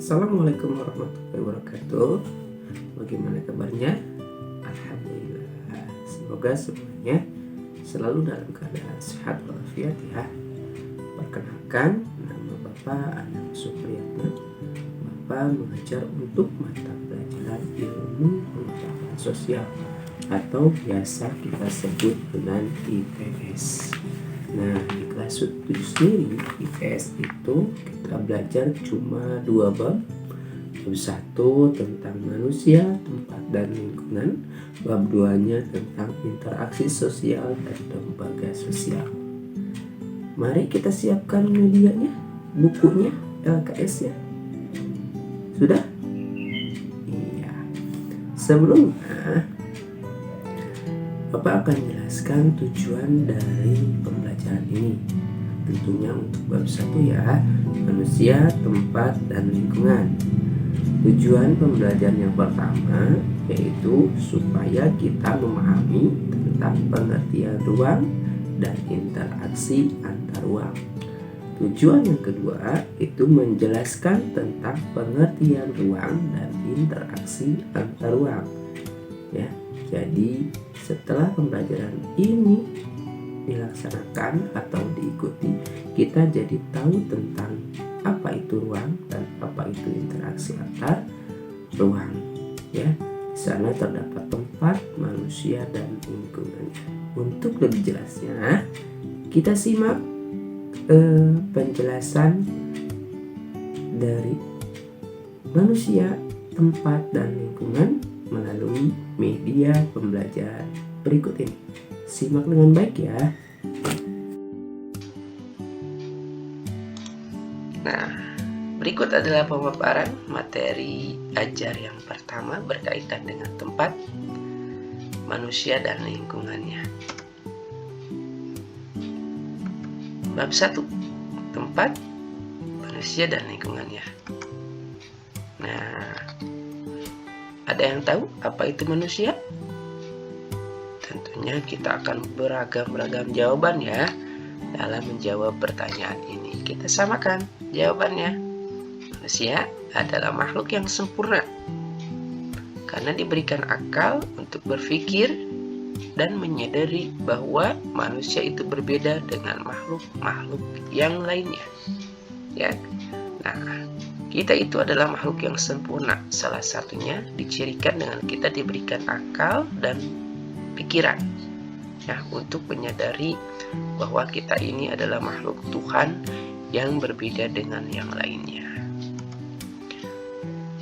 Assalamualaikum warahmatullahi wabarakatuh. Bagaimana kabarnya? Alhamdulillah. Semoga semuanya selalu dalam keadaan sehat walafiat ya. Perkenalkan, nama Bapak Anang Supriyatna. Bapak mengajar untuk mata pelajaran ilmu pengetahuan sosial atau biasa kita sebut dengan IPS. Nah, di kelas 7 sendiri IPS itu kita belajar cuma 2 bab. Bab 1 tentang manusia, tempat dan lingkungan. Bab 2-nya tentang interaksi sosial dan lembaga sosial. Mari kita siapkan medianya, bukunya, LKS-nya. Sudah? Iya. Sebelumnya Bapak akan jelaskan tujuan dari pembelajaran ini. Tentunya untuk bab 1 ya, manusia, tempat, dan lingkungan. Tujuan pembelajaran yang pertama yaitu supaya kita memahami tentang pengertian ruang dan interaksi antar ruang. Tujuan yang kedua itu menjelaskan tentang pengertian ruang dan interaksi antar ruang. Ya, jadi setelah pembelajaran ini dilaksanakan atau diikuti, kita jadi tahu tentang apa itu ruang dan apa itu interaksi antar ruang. Ya, di sana terdapat tempat, manusia, dan lingkungannya. Untuk lebih jelasnya, kita simak penjelasan dari manusia, tempat, dan lingkungan melalui media pembelajaran berikut ini. Simak dengan baik ya. Nah, berikut adalah pemaparan materi ajar yang pertama berkaitan dengan tempat, manusia, dan lingkungannya. Bab 1, tempat, manusia, dan lingkungannya. Nah, ada yang tahu apa itu manusia? Tentunya kita akan beragam-ragam jawaban ya dalam menjawab pertanyaan ini. Kita samakan jawabannya. Manusia adalah makhluk yang sempurna karena diberikan akal untuk berpikir dan menyadari bahwa manusia itu berbeda dengan makhluk-makhluk yang lainnya. Ya. Nah, kita itu adalah makhluk yang sempurna. Salah satunya dicirikan dengan kita diberikan akal dan pikiran ya, untuk menyadari bahwa kita ini adalah makhluk Tuhan yang berbeda dengan yang lainnya.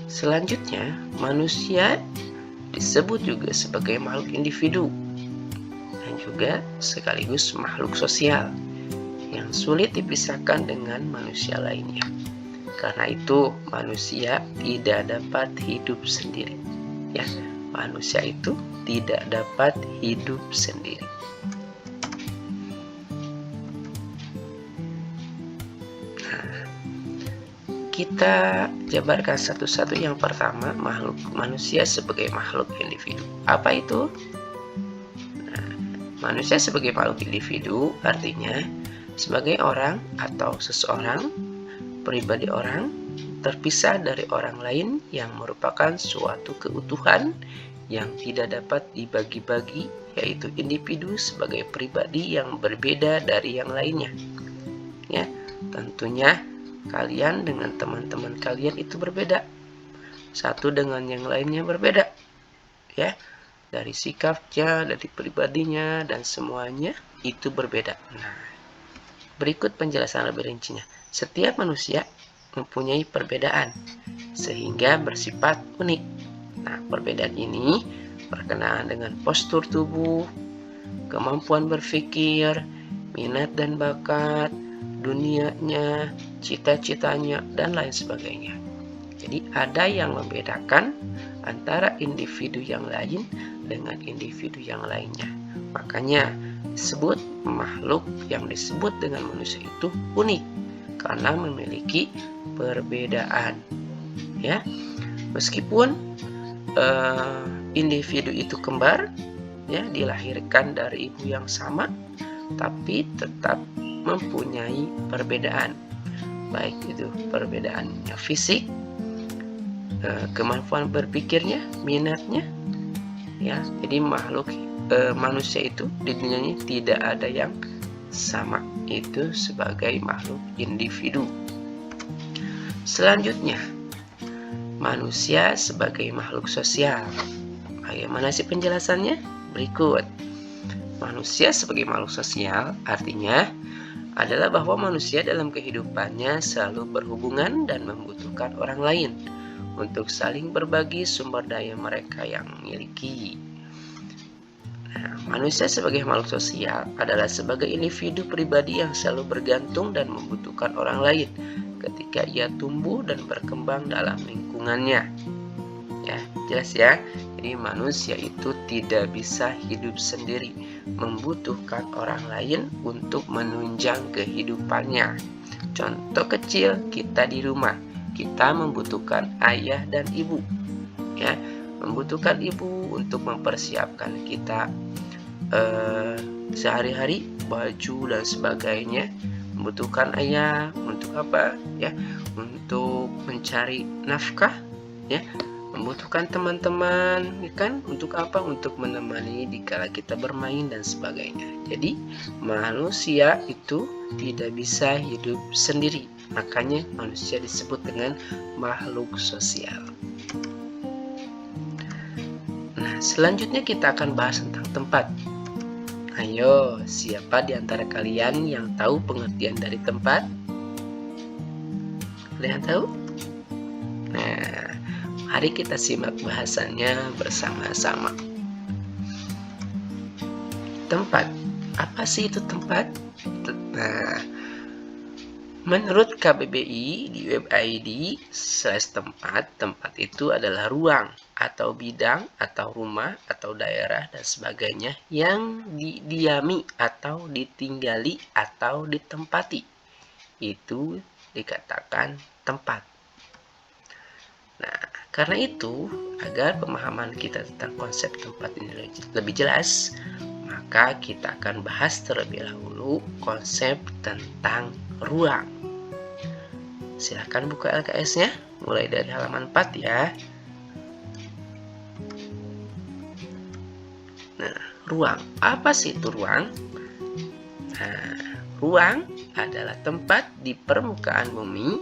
Selanjutnya, manusia disebut juga sebagai makhluk individu dan juga sekaligus makhluk sosial yang sulit dipisahkan dengan manusia lainnya. Karena itu manusia tidak dapat hidup sendiri. Ya, manusia itu tidak dapat hidup sendiri. Nah, kita jabarkan satu-satu. Yang pertama, makhluk manusia sebagai makhluk individu. Apa itu? Nah, manusia sebagai makhluk individu artinya sebagai orang atau seseorang, pribadi orang terpisah dari orang lain yang merupakan suatu keutuhan yang tidak dapat dibagi-bagi, yaitu individu sebagai pribadi yang berbeda dari yang lainnya. Ya, tentunya kalian dengan teman-teman kalian itu berbeda. Satu dengan yang lainnya berbeda. Ya, dari sikapnya, dari pribadinya, dan semuanya itu berbeda. Nah, berikut penjelasan lebih rincinya. Setiap manusia mempunyai perbedaan sehingga bersifat unik. Nah, perbedaan ini berkenaan dengan postur tubuh, kemampuan berpikir, minat dan bakat, dunianya, cita-citanya, dan lain sebagainya. Jadi ada yang membedakan antara individu yang lain dengan individu yang lainnya. Makanya disebut makhluk yang disebut dengan manusia itu unik karena memiliki perbedaan. Ya, meskipun individu itu kembar, ya, dilahirkan dari ibu yang sama, tapi tetap mempunyai perbedaan, baik itu perbedaannya fisik, kemampuan berpikirnya, minatnya, ya. Jadi manusia itu di dunia ini tidak ada yang sama, itu sebagai makhluk individu. Selanjutnya, manusia sebagai makhluk sosial. Bagaimana sih penjelasannya? Berikut. Manusia sebagai makhluk sosial artinya adalah bahwa manusia dalam kehidupannya selalu berhubungan dan membutuhkan orang lain untuk saling berbagi sumber daya mereka yang miliki. Nah, manusia sebagai makhluk sosial adalah sebagai individu pribadi yang selalu bergantung dan membutuhkan orang lain ketika ia tumbuh dan berkembang dalam lingkungannya. Ya, jelas ya. Jadi manusia itu tidak bisa hidup sendiri, membutuhkan orang lain untuk menunjang kehidupannya. Contoh kecil, kita di rumah, kita membutuhkan ayah dan ibu, ya, membutuhkan ibu untuk mempersiapkan kita sehari-hari, baju dan sebagainya, membutuhkan ayah untuk apa, ya, untuk mencari nafkah, ya, membutuhkan teman-teman, ya kan, untuk apa, untuk menemani dikala kita bermain dan sebagainya. Jadi manusia itu tidak bisa hidup sendiri, makanya manusia disebut dengan makhluk sosial. Nah, selanjutnya kita akan bahas tentang tempat. Ayo, siapa di antara kalian yang tahu pengertian dari tempat? Ada yang tahu? Nah, mari kita simak bahasannya bersama-sama. Tempat. Apa sih itu tempat? Nah, menurut KBBI di web ID/tempat, tempat itu adalah ruang atau bidang atau rumah atau daerah dan sebagainya yang didiami atau ditinggali atau ditempati. Itu dikatakan tempat. Nah, karena itu, agar pemahaman kita tentang konsep tempat ini lebih jelas, maka kita akan bahas terlebih dahulu konsep tentang ruang. Silahkan buka LKS-nya, mulai dari halaman 4 ya. Nah, ruang. Apa sih itu ruang? Nah, ruang adalah tempat di permukaan bumi,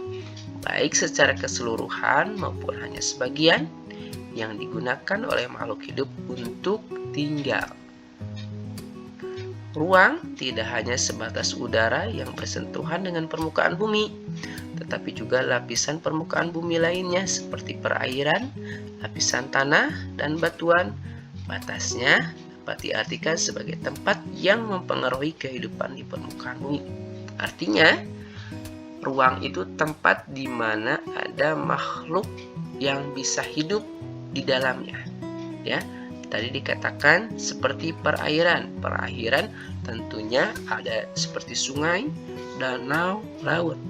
baik secara keseluruhan maupun hanya sebagian, yang digunakan oleh makhluk hidup untuk tinggal. Ruang tidak hanya sebatas udara yang bersentuhan dengan permukaan bumi, tetapi juga lapisan permukaan bumi lainnya seperti perairan, lapisan tanah, dan batuan. Batasnya dapat diartikan sebagai tempat yang mempengaruhi kehidupan di permukaan bumi. Artinya, ruang itu tempat di mana ada makhluk yang bisa hidup di dalamnya. Ya, tadi dikatakan seperti perairan. Perairan tentunya ada seperti sungai, danau, laut.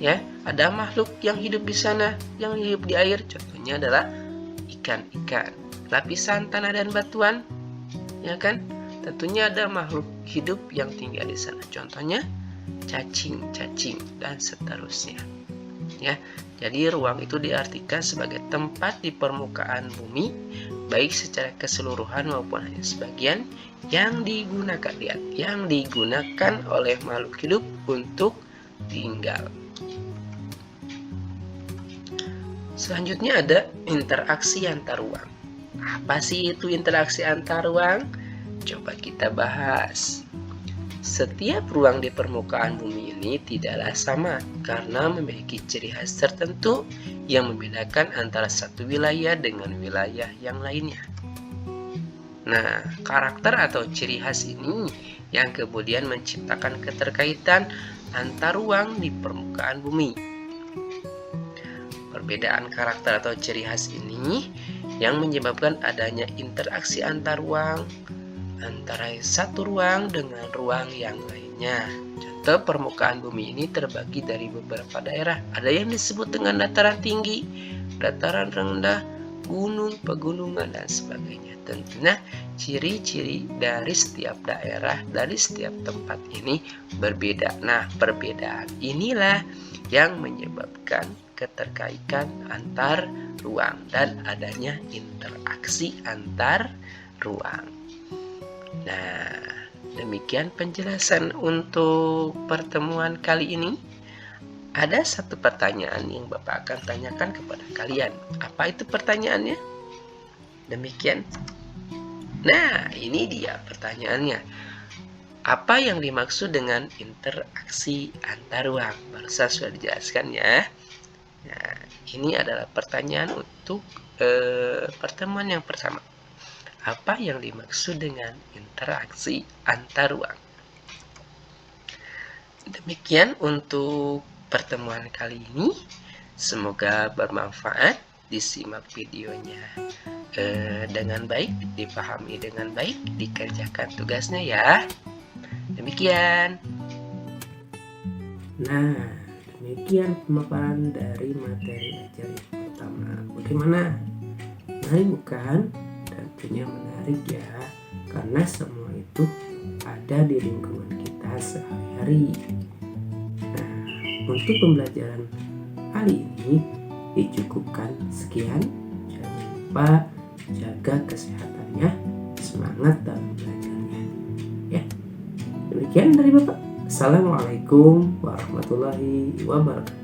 Ya, ada makhluk yang hidup di sana, yang hidup di air. Contohnya adalah ikan-ikan. Lapisan tanah dan batuan, ya kan? Tentunya ada makhluk hidup yang tinggal di sana. Contohnya cacing-cacing dan seterusnya. Ya, jadi ruang itu diartikan sebagai tempat di permukaan bumi, baik secara keseluruhan maupun hanya sebagian, yang digunakan oleh makhluk hidup untuk tinggal. Selanjutnya ada interaksi antar ruang. Apa sih itu interaksi antar ruang? Coba kita bahas. Setiap ruang di permukaan bumi ini tidaklah sama karena memiliki ciri khas tertentu yang membedakan antara satu wilayah dengan wilayah yang lainnya. Nah, karakter atau ciri khas ini yang kemudian menciptakan keterkaitan antar ruang di permukaan bumi. Perbedaan karakter atau ciri khas ini yang menyebabkan adanya interaksi antar ruang antara satu ruang dengan ruang yang lainnya. Contoh, permukaan bumi ini terbagi dari beberapa daerah. Ada yang disebut dengan dataran tinggi, dataran rendah, gunung, pegunungan, dan sebagainya. Tentunya ciri-ciri dari setiap daerah, dari setiap tempat ini berbeda. Nah, perbedaan inilah yang menyebabkan keterkaitan antar ruang dan adanya interaksi antar ruang. Nah, demikian penjelasan untuk pertemuan kali ini. Ada satu pertanyaan yang Bapak akan tanyakan kepada kalian. Apa itu pertanyaannya? Demikian. Nah, ini dia pertanyaannya. Apa yang dimaksud dengan interaksi antar ruang? Barusan sudah dijelaskan ya. Nah, ini adalah pertanyaan untuk pertemuan yang pertama. Apa yang dimaksud dengan interaksi antar ruang? Demikian untuk pertemuan kali ini. Semoga bermanfaat. Disimak videonya dengan baik, dipahami dengan baik, dikerjakan tugasnya ya. Demikian. Nah, demikian pemaparan dari materi ajar yang pertama. Bagaimana? Menarik bukan? Tentunya menarik ya, karena semua itu ada di lingkungan kita sehari-hari. Nah, untuk pembelajaran kali ini dicukupkan sekian. Jangan lupa jaga kesehatannya, semangat dalam belajarnya ya. Demikian dari Bapak. Assalamualaikum warahmatullahi wabarakatuh.